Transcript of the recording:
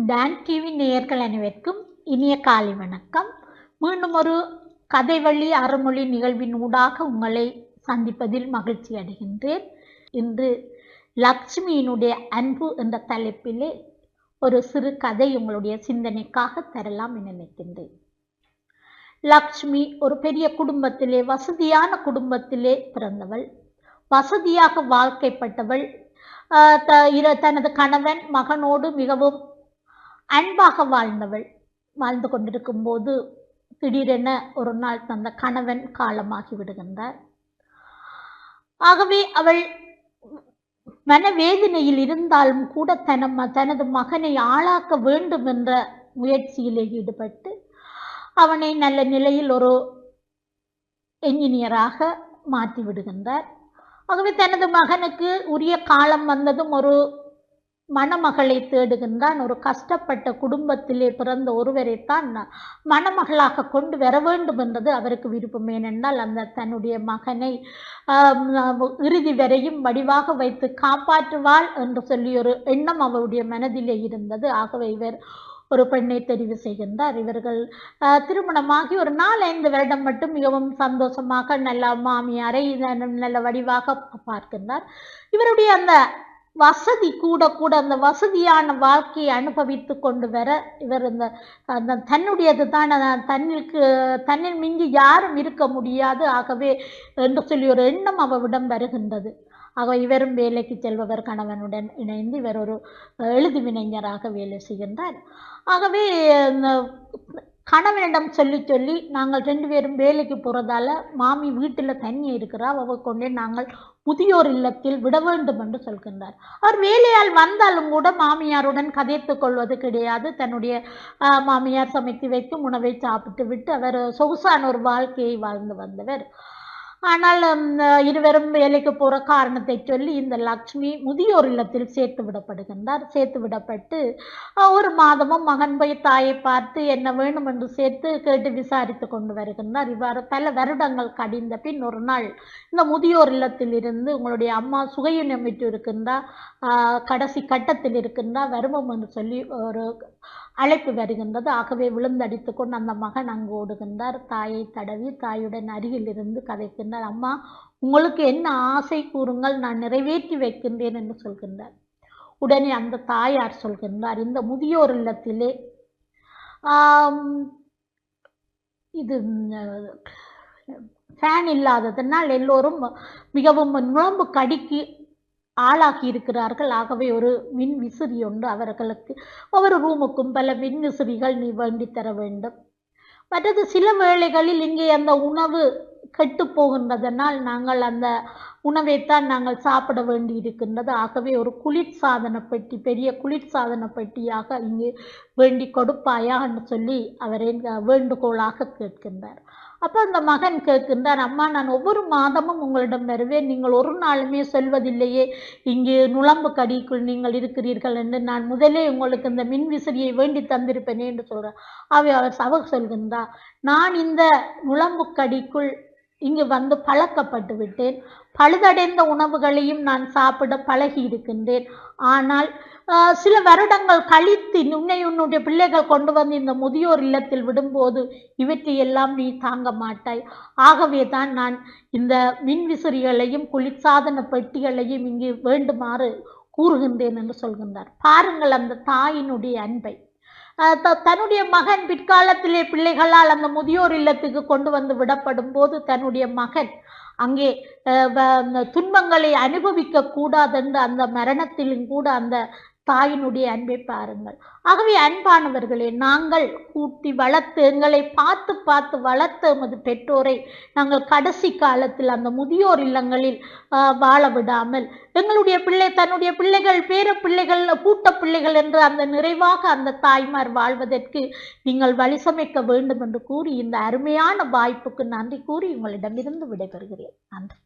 Don TV நேயர்கள் அனைவருக்கும் இனிய காலை வணக்கம். மீண்டும் ஒரு கதைவழி அறமொழி நிகழ்வின் ஊடாக உங்களை சந்திப்பதில் மகிழ்ச்சி அடைகின்றேன். இன்று லக்ஷ்மியினுடைய அன்பு என்ற தலைப்பிலே ஒரு சிறு கதை உங்களுடைய சிந்தனைக்காக தரலாம் என நினைக்கின்றேன். லக்ஷ்மி ஒரு பெரிய குடும்பத்திலே, வசதியான குடும்பத்திலே பிறந்தவள். வசதியாக வாழ்க்கைப்பட்டவள். தனது கணவன் மகனோடு மிகவும் அன்பாக வாழ்ந்து கொண்டிருக்கும் போது திடீரென ஒரு நாள் தந்த கணவன் காலமாகி விடுகின்றார். ஆகவே அவள் மனவேதனையில் இருந்தாலும் கூட தனது மகனை ஆளாக்க வேண்டும் என்ற முயற்சியிலே ஈடுபட்டு அவனை நல்ல நிலையில் ஒரு என்ஜினியராக மாற்றி விடுகின்றார். ஆகவே தனது மகனுக்கு உரிய காலம் வந்ததும் ஒரு மணமகளை தேடுகின்றான். ஒரு கஷ்டப்பட்ட குடும்பத்திலே பிறந்த ஒருவரைத்தான் மணமகளாக கொண்டு வர வேண்டும் என்றது அவருக்கு விருப்பம். ஏனென்றால் அந்த தன்னுடைய மகனை இறுதி வரையும் வடிவாக வைத்து காப்பாற்றுவாள் என்று சொல்லி ஒரு எண்ணம் அவருடைய மனதிலே இருந்தது. ஆகவே இவர் ஒரு பெண்ணை தெரிவு செய்கின்றார். இவர்கள் திருமணமாகி ஒரு 4-5 வருடம் மட்டும் மிகவும் சந்தோஷமாக நல்ல மாமியாரை நல்ல வடிவாக பார்க்கின்றார். இவருடைய அந்த வசதி கூட அந்த வசதியான வாழ்க்கையை அனுபவித்து கொண்டு வர இவர் அந்த தன்னுடையது தான், தன்னில் மிஞ்சி யாரும் இருக்க முடியாது ஆகவே என்று சொல்லி ஒரு எண்ணம் அவரிடம் வருகின்றது. ஆக இவரும் வேலைக்கு செல்பவர் கணவனுடன் இணைந்து இவர் ஒரு எழுதுவினைஞராக வேலை செய்கின்றார். ஆகவே கணவனிடம் சொல்லி நாங்கள் 2 பேரும் வேலைக்கு போகிறதால மாமி வீட்டில் தனியே இருக்கிறார், அவ கொண்டே நாங்கள் முதியோர் இல்லத்தில் விட வேண்டும் என்று சொல்கின்றார். அவர் வேலையால் வந்தாலும் கூட மாமியாருடன் கதைத்து கொள்வது கிடையாது. தன்னுடைய மாமியார் சமைத்து வைக்கும் உணவை சாப்பிட்டு விட்டு அவர் சொகுசான ஒரு வாழ்க்கையை வாழ்ந்து வந்தவர். ஆனால் இருவரும் வேலைக்கு போகிற காரணத்தை சொல்லி இந்த லக்ஷ்மி முதியோர் இல்லத்தில் சேர்த்து விடப்படுகின்றார். சேர்த்து விடப்பட்டு ஒரு மாதமும் மகன் போய் தாயை பார்த்து என்ன வேணும் என்று கேட்டு விசாரித்து கொண்டு வருகின்றார். இவ்வாறு பல வருடங்கள் கடிந்த பின் ஒரு நாள் இந்த முதியோர் இல்லத்தில் இருந்து உங்களுடைய அம்மா சுகையினம் விட்டு இருக்கின்றார், கடைசி கட்டத்தில் இருக்கின்றார், வருமம் என்று சொல்லி ஒரு அழைப்பு வருகின்றது. ஆகவே விழுந்தடித்து கொண்டு அந்த மகன் அங்கு ஓடுகின்றார். தாயை தடவி தாயுடன் அருகில் இருந்து கதைக்கின்றார். அம்மா, உங்களுக்கு என்ன ஆசை கூறுங்கள், நான் நிறைவேற்றி வைக்கின்றேன் என்று சொல்கின்றார். உடனே அந்த தாயார் சொல்கின்றார், இந்த முதியோர் இல்லத்திலே இது ஃபேன் இல்லாததனால் எல்லோரும் மிகவும் நுழம்பு கடிக்கு ஆளாகி இருக்கிறார்கள். ஆகவே ஒரு மின் விசிறி ஒன்று அவர்களுக்கு ஒவ்வொரு ரூமுக்கும் பல மின் விசிறிகள் நீ வேண்டி தர வேண்டும். மற்றது சில வேளைகளில் இங்கே அந்த உணவு கெட்டு போகின்றதனால் நாங்கள் அந்த உணவைத்தான் நாங்கள் சாப்பிட வேண்டி இருக்கின்றது. ஆகவே ஒரு குளிர்சாதன பெட்டி, பெரிய குளிர்சாதன பெட்டியாக இங்கு வேண்டி கொடுப்பாயா என்று சொல்லி அவரை வேண்டுகோளாக கேட்கின்றார். அப்போ அந்த மகன் கேட்கின்றார், அம்மா, நான் ஒவ்வொரு மாதமும் உங்களிடம் வருவேன், நீங்கள் ஒரு நாளுமே சொல்வதில்லையே இங்கே நுழம்பு கடிக்குள் நீங்கள் இருக்கிறீர்கள் என்று. நான் முதலே உங்களுக்கு இந்த மின் விசிறியை வேண்டி தந்திருப்பேனே என்று சொல்கிறார். அவர் சொல்கின்றார், நான் இந்த நுழம்பு கடிக்குள் இங்கு வந்து பழக்கப்பட்டு விட்டேன், பழுதடைந்த உணவுகளையும் நான் சாப்பிட பழகி இருக்கின்றேன். ஆனால் சில வருடங்கள் கழித்து உன்னுடைய பிள்ளைகள் கொண்டு வந்து இந்த முதியோர் இல்லத்தில் விடும்போது இவற்றையெல்லாம் நீ தாங்க மாட்டாய். ஆகவே தான் நான் இந்த மின் விசிறிகளையும் குளிர்சாதன பெட்டிகளையும் இங்கு வேண்டுமாறு கூறுகின்றேன் என்று சொல்கின்றார். பாருங்கள் அந்த தாயினுடைய அன்பை. தன்னுடைய மகன் பிற்காலத்திலே பிள்ளைகளால் அந்த முதியோர் இல்லத்துக்கு கொண்டு வந்து விடப்படும் போது தன்னுடைய மகன் அங்கே துன்பங்களை அனுபவிக்க கூடாதென்று அந்த மரணத்திலும் கூட அந்த தாயினுடைய அன்பை பாருங்கள். ஆகவே அன்பானவர்களே, நாங்கள் கூட்டி வளர்த்து எங்களை பார்த்து வளர்த்த எமது பெற்றோரை நாங்கள் கடைசி காலத்தில் அந்த முதியோர் இல்லங்களில் வாழ விடாமல் எங்களுடைய தன்னுடைய பிள்ளைகள், பேர பிள்ளைகள், கூட்ட பிள்ளைகள் என்று அந்த நிறைவாக அந்த தாய்மார் வாழ்வதற்கு நீங்கள் வழி சமைக்க வேண்டும் என்று கூறி இந்த அருமையான வாய்ப்புக்கு நன்றி கூறி உங்களிடமிருந்து விடைபெறுகிறேன். நன்றி.